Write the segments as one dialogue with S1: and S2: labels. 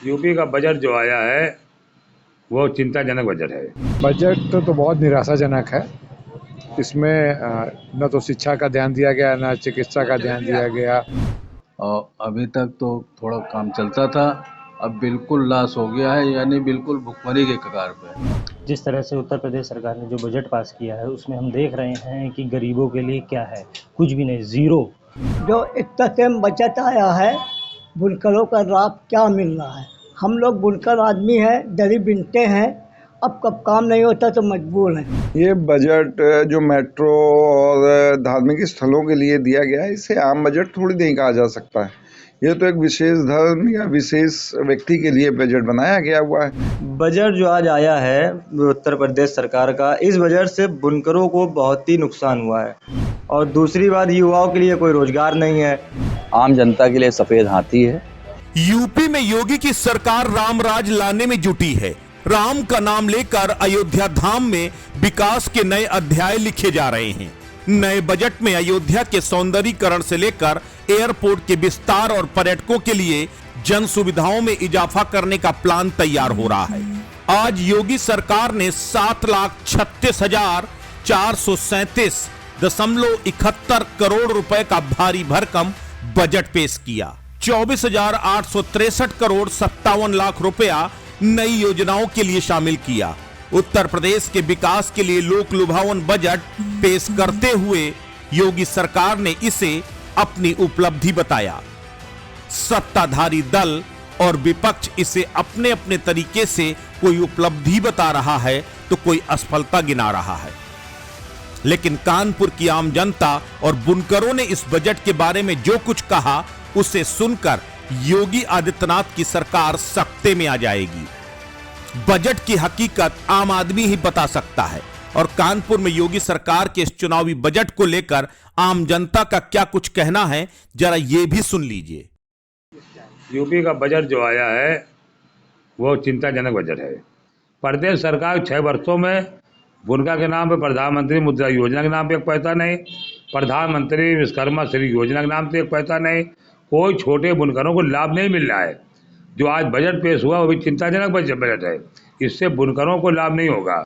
S1: UP का budget जो आया है वो चिंताजनक बजट है।
S2: बजट तो बहुत निराशाजनक है। इसमें न तो शिक्षा का ध्यान दिया गया, न चिकित्सा का ध्यान दिया गया।
S3: और अभी तक तो थोड़ा काम चलता था, अब बिल्कुल लॉस हो गया है, यानी बिल्कुल भुखमरी के कगार पे।
S4: जिस तरह से उत्तर प्रदेश सरकार ने जो बजट पास किया है उसमें हम देख रहे हैं कि गरीबों के लिए क्या है, कुछ भी नहीं, ज़ीरो।
S5: जो इतना टाइम बचत आया है, बुनकरों का लाभ क्या मिल रहा है। हम लोग बुनकर आदमी हैं, दरी बिनते हैं, अब कब काम नहीं होता तो मजबूर हैं।
S6: ये बजट जो मेट्रो और धार्मिक स्थलों के लिए दिया गया है, इसे आम बजट थोड़ी नहीं कहा जा सकता है। ये तो एक विशेष धर्म या विशेष व्यक्ति के लिए बजट बनाया गया हुआ है।
S4: बजट जो आज आया है उत्तर प्रदेश सरकार का, इस बजट से बुनकरों को बहुत ही नुकसान हुआ है। और दूसरी बात, युवाओं के लिए कोई रोजगार नहीं है।
S7: आम जनता के लिए सफेद हाथी है।
S8: यूपी में योगी की सरकार राम राज लाने में जुटी है। राम का नाम लेकर अयोध्या धाम में विकास के नए अध्याय लिखे जा रहे हैं। नए बजट में अयोध्या के सौंदर्यीकरण से लेकर एयरपोर्ट के विस्तार और पर्यटकों के लिए जन सुविधाओं में इजाफा करने का प्लान तैयार हो रहा है। आज योगी सरकार ने 7,36,437.71 करोड़ रुपए का भारी भरकम बजट पेश किया। 24,863 करोड़ 57 लाख रुपया नई योजनाओं के लिए शामिल किया। उत्तर प्रदेश के विकास के लिए लोक लुभावन बजट पेश करते हुए योगी सरकार ने इसे अपनी उपलब्धि बताया। सत्ताधारी दल और विपक्ष इसे अपने अपने तरीके से कोई उपलब्धि बता रहा है तो कोई असफलता गिना रहा है। लेकिन कानपुर की आम जनता और बुनकरों ने इस बजट के बारे में जो कुछ कहा, उसे सुनकर योगी आदित्यनाथ की सरकार सख्ते में आ जाएगी। बजट की हकीकत आम आदमी ही बता सकता है। और कानपुर में योगी सरकार के इस चुनावी बजट को लेकर आम जनता का क्या कुछ कहना है, जरा ये भी सुन लीजिए।
S1: यूपी का बजट जो आया है वो चिंताजनक बजट है। प्रदेश सरकार 6 वर्षों में बुनकर के नाम पे प्रधानमंत्री मुद्रा योजना के नाम पे एक पैसा नहीं, प्रधानमंत्री विश्वकर्मा श्री योजना के नाम से एक पैसा नहीं, कोई छोटे बुनकरों को लाभ नहीं मिल रहा है। जो आज बजट पेश हुआ वो भी चिंताजनक बजट है। इससे बुनकरों को लाभ नहीं होगा।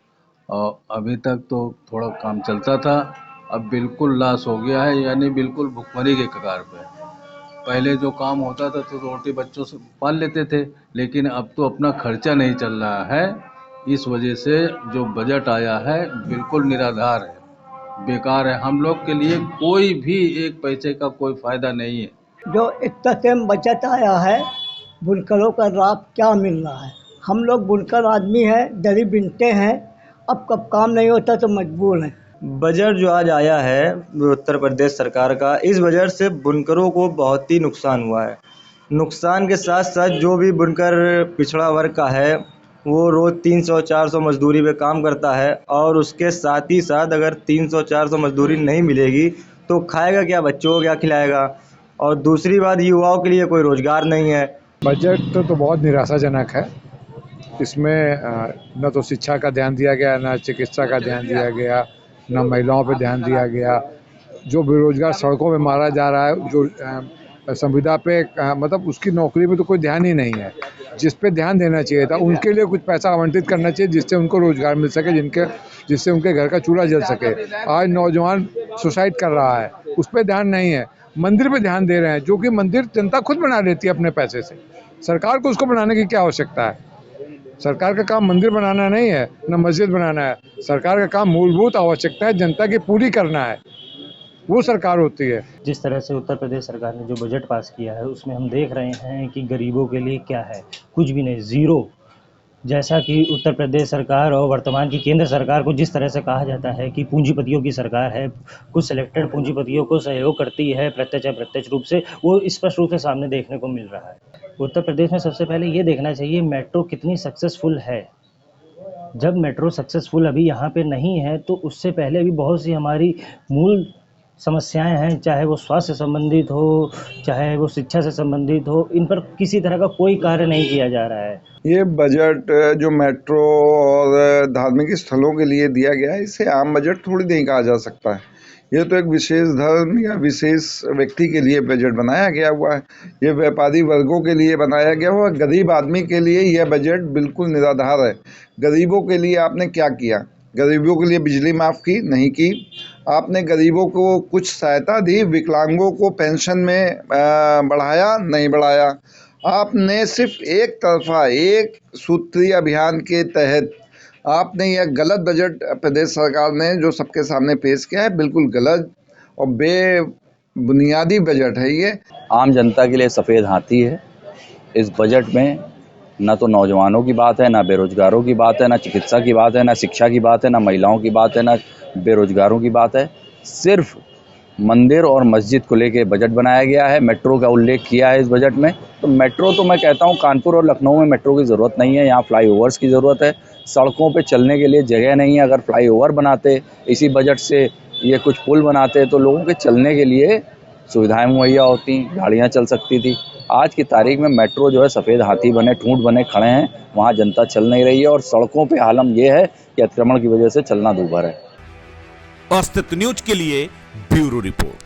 S3: और अभी तक तो थोड़ा काम चलता था, अब बिल्कुल लॉस हो गया है, यानी बिल्कुल भुखमरी के कगार पे। पहले जो काम होता था तो रोटी बच्चों से पाल लेते थे, लेकिन अब तो अपना खर्चा नहीं चल रहा है। इस वजह से जो बजट आया है बिल्कुल निराधार है, बेकार है। हम लोग के लिए कोई भी एक पैसे का कोई फ़ायदा नहीं है।
S5: जो इतना टाइम बचत आया है, बुनकरों का लाभ क्या मिल रहा है। हम लोग बुनकर आदमी हैं, दरी बिनते हैं, अब कब काम नहीं होता तो मजबूर हैं।
S4: बजट जो आज आया है उत्तर प्रदेश सरकार का, इस बजट से बुनकरों को बहुत ही नुकसान हुआ है। नुकसान के साथ साथ जो भी बुनकर पिछड़ा वर्ग का है वो रोज़ 300-400 मजदूरी पे काम करता है, और उसके साथ ही साथ अगर 300-400 मजदूरी नहीं मिलेगी तो खाएगा क्या, बच्चों को क्या खिलाएगा। और दूसरी बात, युवाओं के लिए कोई रोजगार नहीं है।
S2: बजट तो बहुत निराशाजनक है। इसमें न तो शिक्षा का ध्यान दिया गया, न चिकित्सा का ध्यान दिया गया, न महिलाओं पे ध्यान दिया गया। जो बेरोजगार सड़कों पे मारा जा रहा है, जो संविदा पे मतलब उसकी नौकरी में तो कोई ध्यान ही नहीं है। जिस पे ध्यान देना चाहिए था, उनके लिए कुछ पैसा आवंटित करना चाहिए जिससे उनको रोजगार मिल सके, जिससे उनके घर का चूल्हा जल सके। आज नौजवान सुसाइड कर रहा है, उस पर ध्यान नहीं है। मंदिर पे ध्यान दे रहे हैं, जो कि मंदिर जनता खुद बना लेती है अपने पैसे से। सरकार को उसको बनाने की क्या आवश्यकता है। सरकार का काम मंदिर बनाना नहीं है, न मस्जिद बनाना है। सरकार का काम मूलभूत आवश्यकताएं जनता की पूरी करना है, वो सरकार होती है।
S4: जिस तरह से उत्तर प्रदेश सरकार ने जो बजट पास किया है उसमें हम देख रहे हैं कि गरीबों के लिए क्या है, कुछ भी नहीं, ज़ीरो। जैसा कि उत्तर प्रदेश सरकार और वर्तमान की केंद्र सरकार को जिस तरह से कहा जाता है कि पूंजीपतियों की सरकार है, कुछ सिलेक्टेड पूंजीपतियों को सहयोग करती है प्रत्यक्ष या अप्रत्यक्ष रूप से, वो स्पष्ट रूप से सामने देखने को मिल रहा है। उत्तर प्रदेश में सबसे पहले ये देखना चाहिए मेट्रो कितनी सक्सेसफुल है। जब मेट्रो सक्सेसफुल अभी यहाँ पे नहीं है तो उससे पहले भी बहुत सी हमारी मूल समस्याएं हैं, चाहे वो स्वास्थ्य से संबंधित हो, चाहे वो शिक्षा से संबंधित हो, इन पर किसी तरह का कोई कार्य नहीं किया जा रहा है।
S6: ये बजट जो मेट्रो और धार्मिक स्थलों के लिए दिया गया है, इसे आम बजट थोड़ी नहीं कहा जा सकता है। ये तो एक विशेष धर्म या विशेष व्यक्ति के लिए बजट बनाया गया हुआ है। ये व्यापारी वर्गों के लिए बनाया गया हुआ, गरीब आदमी के लिए यह बजट बिल्कुल निराधार है। गरीबों के लिए आपने क्या किया? गरीबों के लिए बिजली माफ़ की? नहीं की। आपने गरीबों को कुछ सहायता दी? विकलांगों को पेंशन में बढ़ाया? नहीं बढ़ाया। आपने सिर्फ एक तरफा एक सूत्रीय अभियान के तहत आपने यह गलत बजट प्रदेश सरकार ने जो सबके सामने पेश किया है, बिल्कुल गलत और बेबुनियादी बजट है ये।
S7: आम जनता के लिए सफ़ेद हाथी है। इस बजट में न तो नौजवानों की बात है, ना बेरोजगारों की बात है, ना चिकित्सा की बात है, ना शिक्षा की बात है, ना महिलाओं की बात है, ना बेरोजगारों की बात है। सिर्फ मंदिर और मस्जिद को लेके बजट बनाया गया है। मेट्रो का उल्लेख किया है इस बजट में। तो मेट्रो तो मैं कहता हूँ कानपुर और लखनऊ में मेट्रो की ज़रूरत नहीं है, यहाँ फ्लाईओवर्स की ज़रूरत है। सड़कों पे चलने के लिए जगह नहीं है। अगर फ्लाईओवर बनाते, इसी बजट से ये कुछ पुल बनाते तो लोगों के चलने के लिए सुविधाएं मुहैया होती, गाड़ियाँ चल सकती थी। आज की तारीख में मेट्रो जो है सफ़ेद हाथी बने, ठूंठ बने खड़े हैं, वहाँ जनता चल नहीं रही है और सड़कों पे हालम ये है कि अतिक्रमण की वजह से चलना दूभर है।
S8: अस्तित्व न्यूज के लिए ब्यूरो रिपोर्ट।